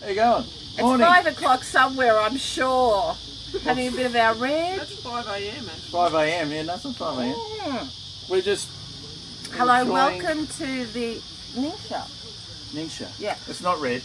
How you going? It's Morning. 5 o'clock somewhere, I'm sure. Having a bit of our red. That's 5 a.m. 5 a.m. Yeah, nothing 5 a.m. We're just Hello, enjoying- welcome to the Ningxia. Ningxia. Yeah. It's not red.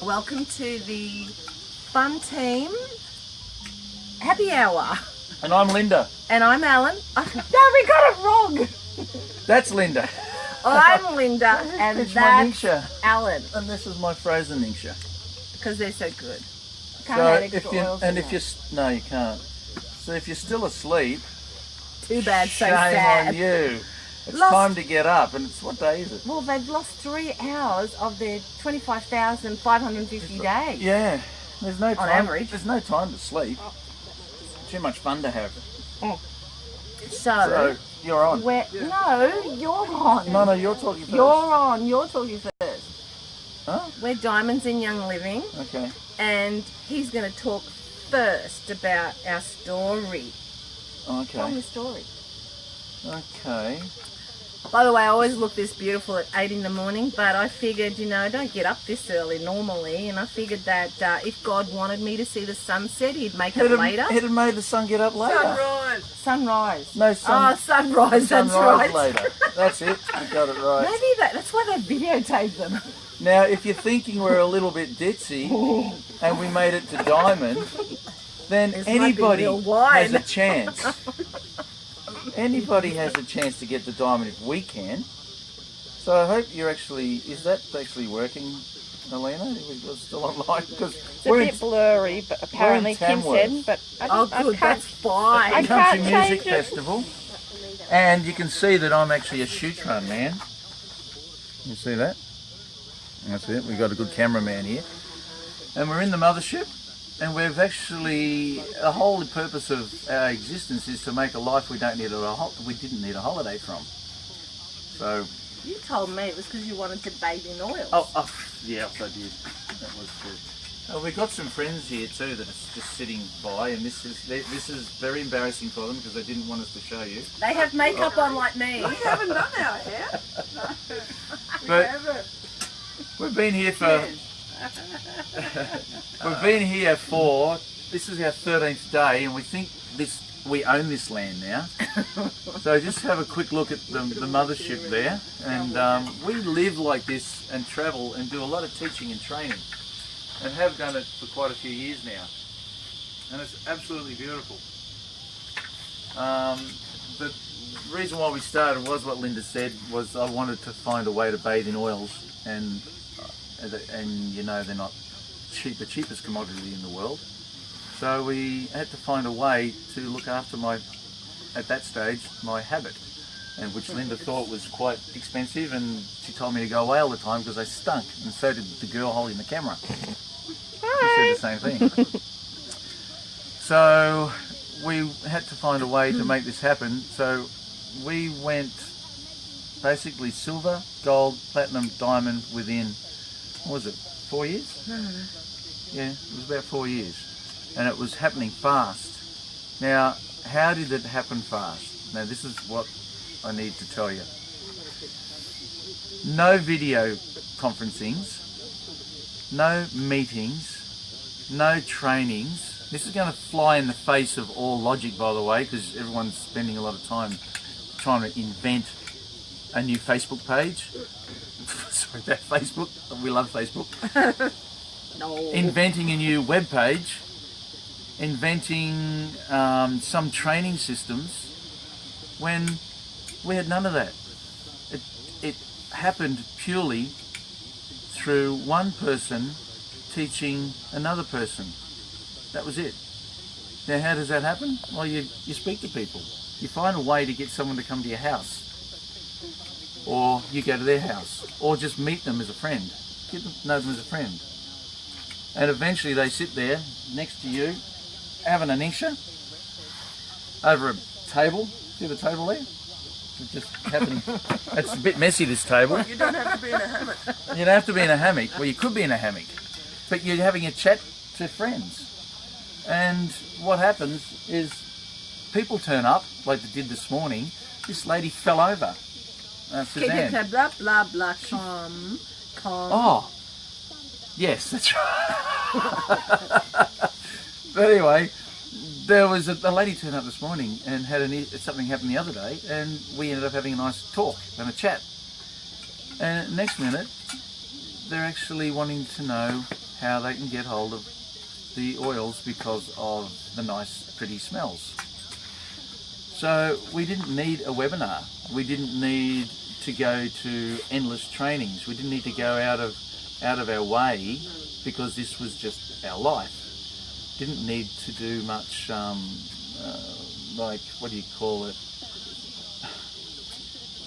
Welcome to the Fun Team Happy Hour. And I'm Linda. And I'm Alan. No, we got it wrong. That's Linda. I'm Linda, and It's my that's Ningxia. Alan. And this is my frozen Ningxia. Because they're so good. Can't So add if extra you oils and in if that. you no, you can't. So if you're still asleep, Too bad, so shame sad. on you. It's Lost- time to get up. And it's what day is it? Well, they've lost 3 hours of their 25,550 days. Yeah. There's no time. average. There's no time to sleep. Too much fun to have. So, So you're on. no, you're on. No, you're talking first. You're on. You're talking first. Huh? We're Diamonds in Young Living, Okay. and he's going to talk first about our story. Tell me Okay. the story. Okay. By the way, I always look this beautiful at 8 in the morning, but I figured, I don't get up this early normally, and I figured that if God wanted me to see the sunset, he'd make it later. He'd have made the sun get up later. Sunrise. Sunrise. No sun. Sunrise, that's Sunrise right. later. That's it. You got it right. Maybe that's why they videotaped them. Now, if you're thinking we're a little bit ditzy and we made it to Diamond, then This might be anybody real wine. has a chance. Anybody has a chance to get to Diamond if we can. So I hope you're actually, is that actually working, Elena? We're still online? Because It's a bit blurry, but apparently Kim Tamworth. said, but I Good, can't, that's fine. I Country can't Music change it. Festival. And you can see that I'm actually a shoot-run man. You see that? That's it. We've got a good cameraman here. And we're in the mothership. And we've actually, the whole purpose of our existence is to make a life we didn't need a holiday from. So, You told me it was because you wanted to bathe in oil. yes, I did. That was good. We've got some friends here too that are just sitting by, and this is very embarrassing for them because they didn't want us to show you. They have makeup on like me. We haven't done our hair. We But- haven't. We've been here for. We've been here for. This is our 13th day, and we think we own this land now. So just have a quick look at the mothership there, and we live like this and travel and do a lot of teaching and training, and have done it for quite a few years now, and it's absolutely beautiful. The reason why we started was what Linda said, was I wanted to find a way to bathe in oils, and they're not the cheapest commodity in the world. So we had to find a way to look after at that stage, my habit, and which Linda thought was quite expensive, and she told me to go away all the time because I stunk, and so did the girl holding the camera. She said the same thing. So we had to find a way to make this happen. So we went basically silver, gold, platinum, diamond within, what was it, 4 years? Yeah, it was about 4 years. And it was happening fast. Now, how did it happen fast? Now, this is what I need to tell you. No video conferencings, no meetings, no trainings. This is going to fly in the face of all logic, by the way, because everyone's spending a lot of time trying to invent a new Facebook page. Sorry about Facebook. We love Facebook. No. Inventing a new web page, inventing some training systems, when we had none of that. It happened purely through one person teaching another person. That was it. Now, how does that happen? Well, you speak to people. You find a way to get someone to come to your house, or you go to their house, or just meet them as a friend. Get to know them as a friend. And eventually they sit there next to you, having a Ningxia, over a table. See the table there? It just happened. It's a bit messy, this table. You don't have to be in a hammock. You don't have to be in a hammock. Well, you could be in a hammock, but you're having a chat to friends. And what happens is people turn up, like they did this morning. This lady fell over. Suzanne. Blah, blah, blah, calm. Oh, Yes, that's right. But anyway, there was a lady turned up this morning and had something happened the other day, and we ended up having a nice talk and a chat. And next minute, they're actually wanting to know how they can get hold of the oils because of the nice, pretty smells. So we didn't need a webinar. We didn't need to go to endless trainings. We didn't need to go out of our way because this was just our life. Didn't need to do much, like, what do you call it?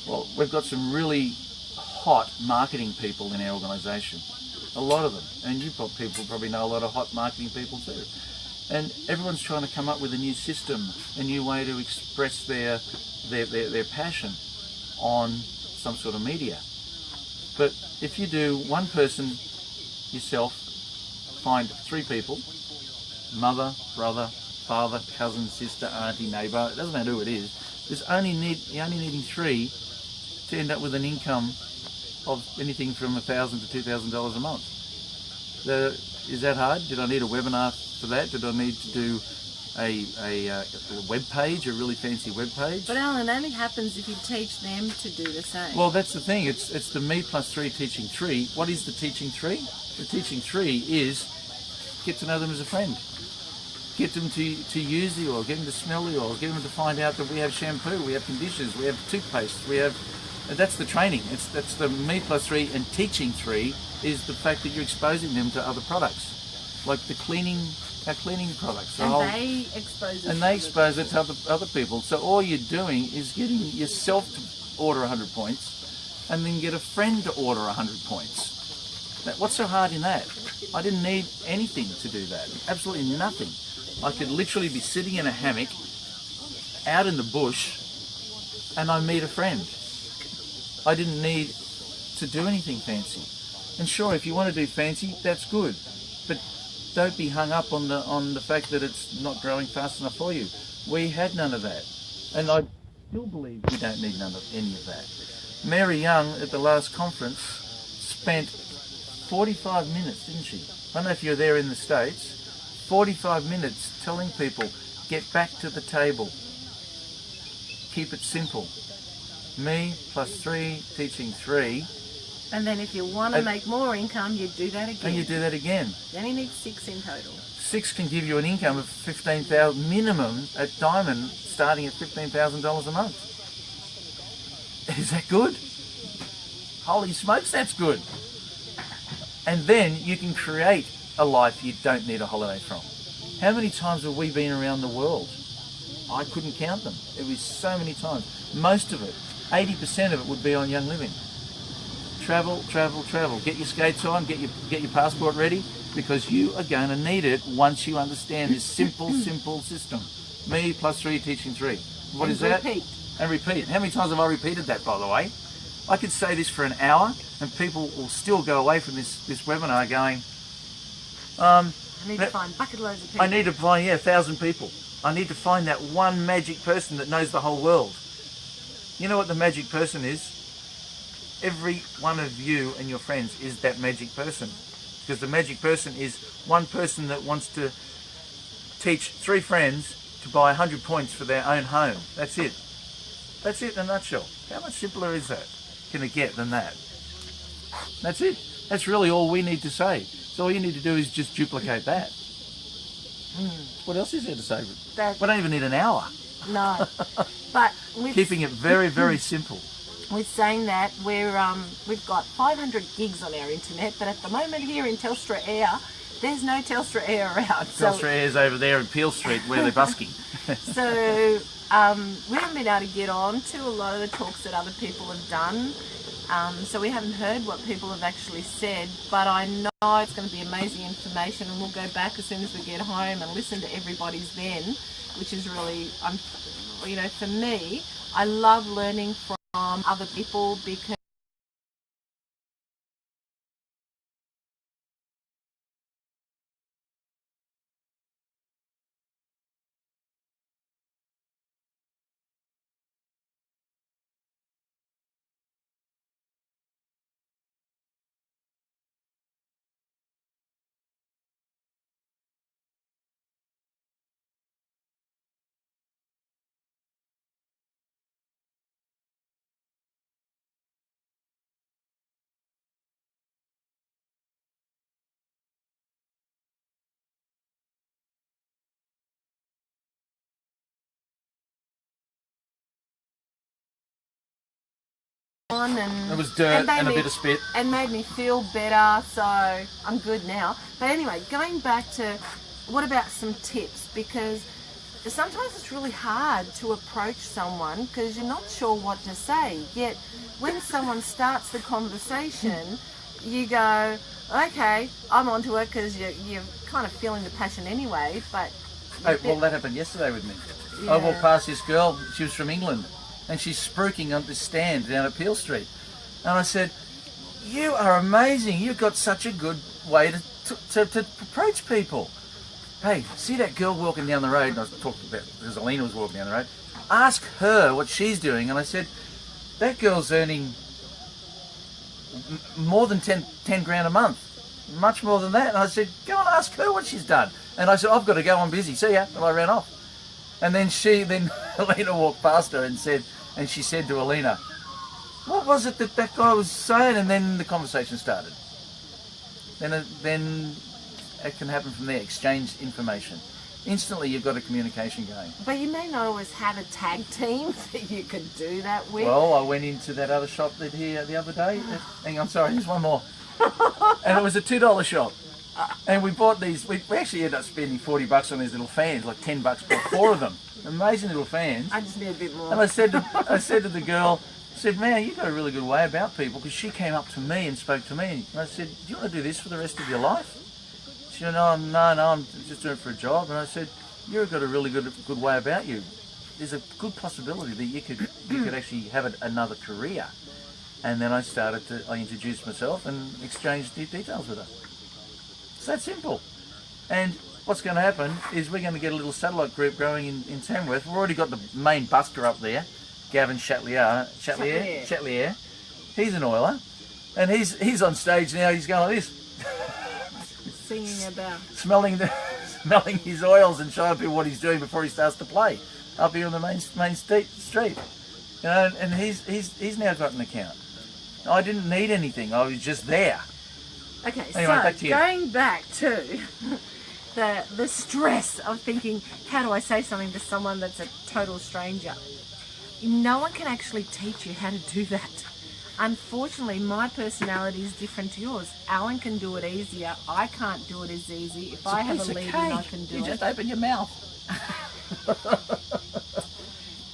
Well, we've got some really hot marketing people in our organisation. A lot of them. And you people probably know a lot of hot marketing people too. And everyone's trying to come up with a new system, a new way to express their passion on some sort of media. But if you do one person yourself, find 3 people, mother, brother, father, cousin, sister, auntie, neighbour, it doesn't matter who it is, you're only needing 3 to end up with an income of anything from $1,000 to $2,000 a month. Is that hard? Did I need a webinar for that? Did I need to do a web page, a really fancy web page? But Alan, it only happens if you teach them to do the same. Well, that's the thing. It's the me plus 3 teaching 3. What is the teaching 3? The teaching 3 is get to know them as a friend. Get them to use the oil, get them to smell the oil, get them to find out that we have shampoo, we have conditioners, we have toothpaste, we have... That's the training. That's the me plus 3, and teaching 3 is the fact that you're exposing them to other products, like our cleaning products. They expose it to other people. So all you're doing is getting yourself to order 100 points, and then get a friend to order 100 points. What's so hard in that? I didn't need anything to do that. Absolutely nothing. I could literally be sitting in a hammock, out in the bush, and I meet a friend. I didn't need to do anything fancy. And sure, if you want to do fancy, that's good. But don't be hung up on the fact that it's not growing fast enough for you. We had none of that. And I still believe we don't need any of that. Mary Young at the last conference spent 45 minutes, didn't she? I don't know if you're there in the States. 45 minutes telling people, get back to the table. Keep it simple. Me plus 3, teaching 3. And then if you want to make more income, you do that again. And you do that again. You only need 6 in total. 6 can give you an income of $15,000 minimum at Diamond, starting at $15,000 a month. Is that good? Holy smokes, that's good. And then you can create a life you don't need a holiday from. How many times have we been around the world? I couldn't count them. It was so many times. Most of it, 80% of it would be on Young Living. Travel, travel, travel. Get your skates on, get your passport ready, because you are going to need it once you understand this simple system. Me plus 3, teaching 3. What is that? Repeat. And repeat. How many times have I repeated that, by the way? I could say this for an hour, and people will still go away from this webinar going, I need to find bucket loads of people. I need to find, 1,000 people. I need to find that one magic person that knows the whole world. You know what the magic person is? Every one of you and your friends is that magic person. Because the magic person is one person that wants to teach 3 friends to buy 100 points for their own home. That's it. That's it in a nutshell. How much simpler is that? Can it get than that? That's it. That's really all we need to say. So all you need to do is just duplicate that. What else is there to say? We don't even need an hour. No. But keeping it very, very simple. With saying that, we've got 500 gigs on our internet, but at the moment here in Telstra Air, there's no Telstra Air around. Telstra Air's over there in Peel Street where they're busking. So we haven't been able to get on to a lot of the talks that other people have done. So we haven't heard what people have actually said, but I know it's going to be amazing information, and we'll go back as soon as we get home and listen to everybody's then, which is really, for me, I love learning from other people because on, and It was dirt made and a me- bit of spit. and made me feel better. So I'm good now. But anyway, going back to what about some tips, because sometimes it's really hard to approach someone because you're not sure what to say. Yet when someone starts the conversation, you go, okay, I'm onto it, because you're kind of feeling the passion anyway. But Oh, well, that happened yesterday with me. Yeah. I walked past this girl, she was from England, and she's spruiking on this stand down at Peel Street. And I said, you are amazing. You've got such a good way to approach people. Hey, see that girl walking down the road? And I was talking about, because Alina was walking down the road. Ask her what she's doing. And I said, that girl's earning more than 10 grand a month. Much more than that. And I said, go and ask her what she's done. And I said, I've got to go, I'm busy. See ya. And I ran off. And then Alina walked past her and she said to Alina, what was it that guy was saying? And then the conversation started. Then it can happen from there. Exchange information. Instantly, you've got a communication going. But you may not always have a tag team that you could do that with. Well, I went into that other shop here the other day. Hang on, sorry, there's one more. And it was a $2 shop. And we bought these, we actually ended up spending $40 on these little fans, like $10 for 4 of them. Amazing little fans. I just need a bit more. And I said to the girl, I said, man, you've got a really good way about people, because she came up to me and spoke to me. And I said, do you want to do this for the rest of your life? She said, no, I'm just doing it for a job. And I said, you've got a really good way about you. There's a good possibility that you could actually have another career. And then I introduced myself and exchanged details with her. It's that simple. And what's going to happen is we're going to get a little satellite group growing in Tamworth. We've already got the main busker up there, Gavin Chatelier. He's an oiler. And he's on stage now, he's going like this. Singing about. Smelling his oils and showing people what he's doing before he starts to play up here on the main street. You know, and he's now got an account. I didn't need anything. I was just there. Okay, Anyway, so back to you. going back to the stress of thinking, how do I say something to someone that's a total stranger? No one can actually teach you how to do that. Unfortunately, my personality is different to yours. Alan can do it easier. I can't do it as easy. If I have a lead, then I can do it. You just open your mouth.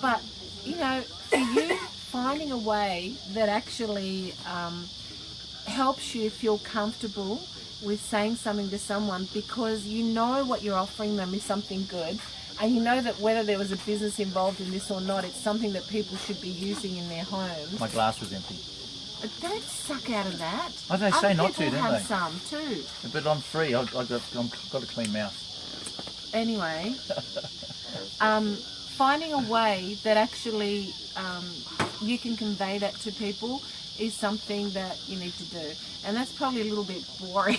But, you know, for you, finding a way that actually helps you feel comfortable with saying something to someone, because you know what you're offering them is something good, and you know that whether there was a business involved in this or not, it's something that people should be using in their homes. My glass was empty. But don't suck out of that. Oh, they say not to, Other people don't have they? some too. But I'm free. I've got a clean mouth. Anyway, finding a way that actually you can convey that to people is something that you need to do. And that's probably a little bit boring,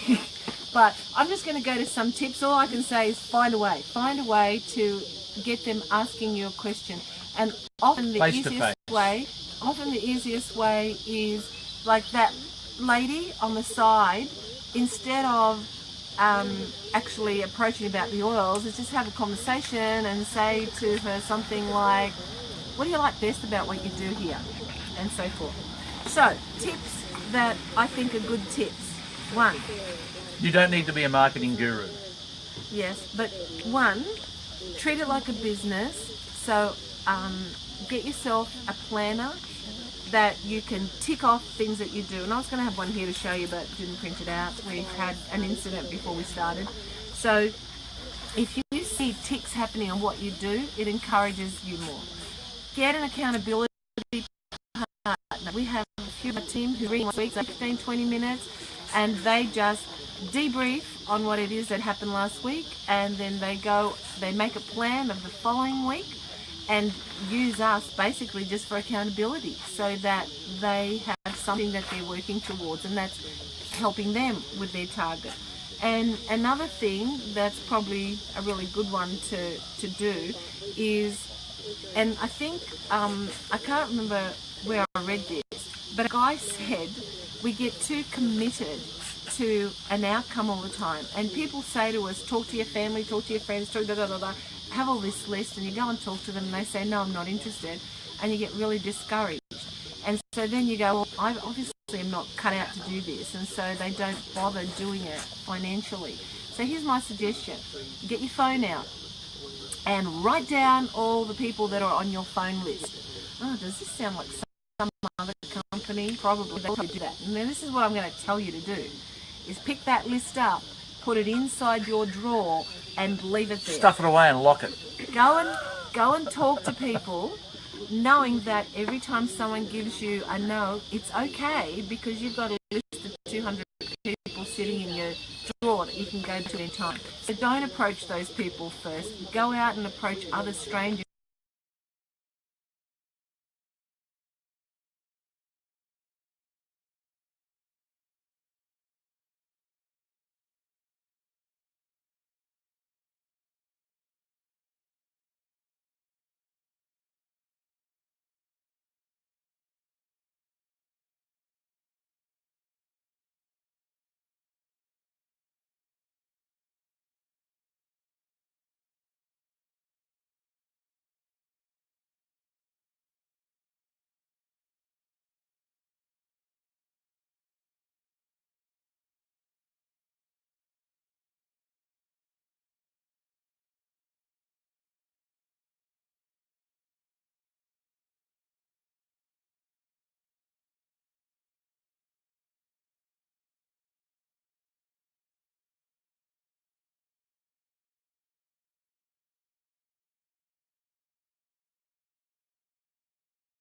but I'm just going to go to some tips. All I can say is find a way to get them asking you a question. And often the easiest way is like that lady on the side. Instead of actually approaching about the oils, is just have a conversation and say to her something like, what do you like best about what you do here? And so forth. So, tips that I think are good tips. 1. You don't need to be a marketing guru. Yes, but 1, treat it like a business. So, get yourself a planner that you can tick off things that you do. And I was going to have one here to show you, but didn't print it out. We had an incident before we started. So, if you see ticks happening on what you do, it encourages you more. Get an accountability partner. We have a few of my team who read once a week, 15-20 minutes, and they just debrief on what it is that happened last week, and then they make a plan of the following week and use us basically just for accountability, so that they have something that they're working towards, and that's helping them with their target. And another thing that's probably a really good one to do is, and I think, I can't remember where I read this, but a guy said we get too committed to an outcome all the time. And people say to us, talk to your family, talk to your friends, have all this list, and you go and talk to them and they say, no, I'm not interested, and you get really discouraged. And so then you go, well, I obviously am not cut out to do this, and so they don't bother doing it financially. So here's my suggestion. Get your phone out and write down all the people that are on your phone list. Oh, does this sound like some other company? Probably they do that. And then this is what I'm going to tell you to do, is pick that list up, put it inside your drawer and leave it there. Stuff it away and lock it. Go and talk to people, knowing that every time someone gives you a no, it's okay, because you've got a list of 200 people sitting in your drawer that you can go to any time. So don't approach those people first. Go out and approach other strangers.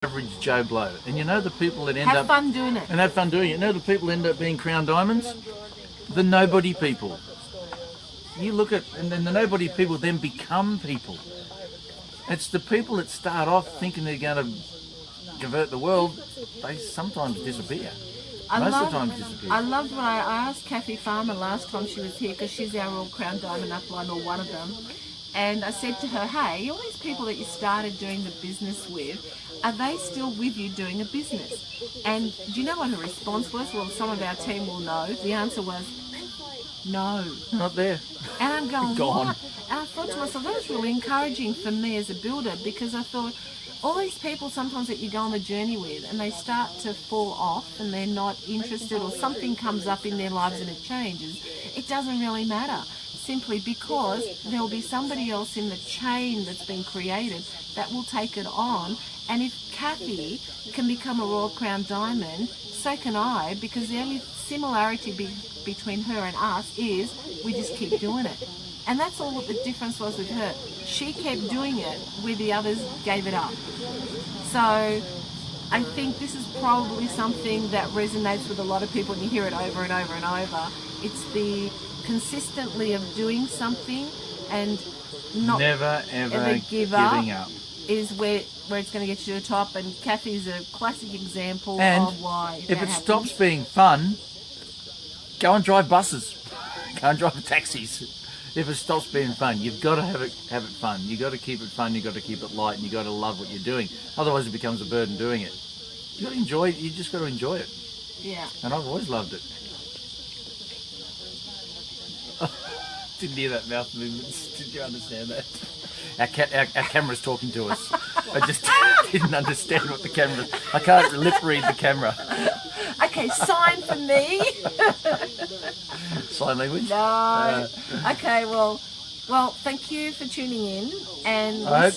Average Joe Blow. And you know the people that end Have up... fun doing it. And have fun doing it. You know the people end up being crown diamonds? The nobody people. You look at... And then the nobody people then become people. It's the people that start off thinking they're going to convert the world, they sometimes disappear. Most of the time disappear. I loved when I asked Kathy Farmer last time she was here, because she's our Royal Crown Diamond upline, or one of them. And I said to her, hey, all these people that you started doing the business with, are they still with you doing a business? And do you know what her response was? Well, some of our team will know. The answer was, no. Not there. And I'm going, Gone. what? And I thought to myself, that was really encouraging for me as a builder, because I thought, all these people sometimes that you go on the journey with and they start to fall off and they're not interested, or something comes up in their lives and it changes, it doesn't really matter, simply because there will be somebody else in the chain that's been created that will take it on. And if Kathy can become a Royal Crown Diamond, so can I, because the only similarity between her and us is we just keep doing it. And that's all what the difference was with her. She kept doing it where the others gave it up. So I think this is probably something that resonates with a lot of people, and you hear it over and over and over. It's the consistently of doing something and not never ever give giving up up. Is where it's going to get you to the top. And Kathy's a classic example And of why if that it stops happens. being fun, go and drive buses. Go and drive taxis. If it stops being fun, you've got to have it fun. You've got to keep it fun, you've got to keep it light, and you've got to love what you're doing. Otherwise it becomes a burden doing it. You've got to enjoy it, you just got to enjoy it. Yeah. And I've always loved it. Didn't hear that mouth movement. Did you understand that? Our camera's talking to us. I just didn't understand what the camera... I can't lip read the camera. Okay, sign for me. Sign language? No. Okay, well, thank you for tuning in, and I hope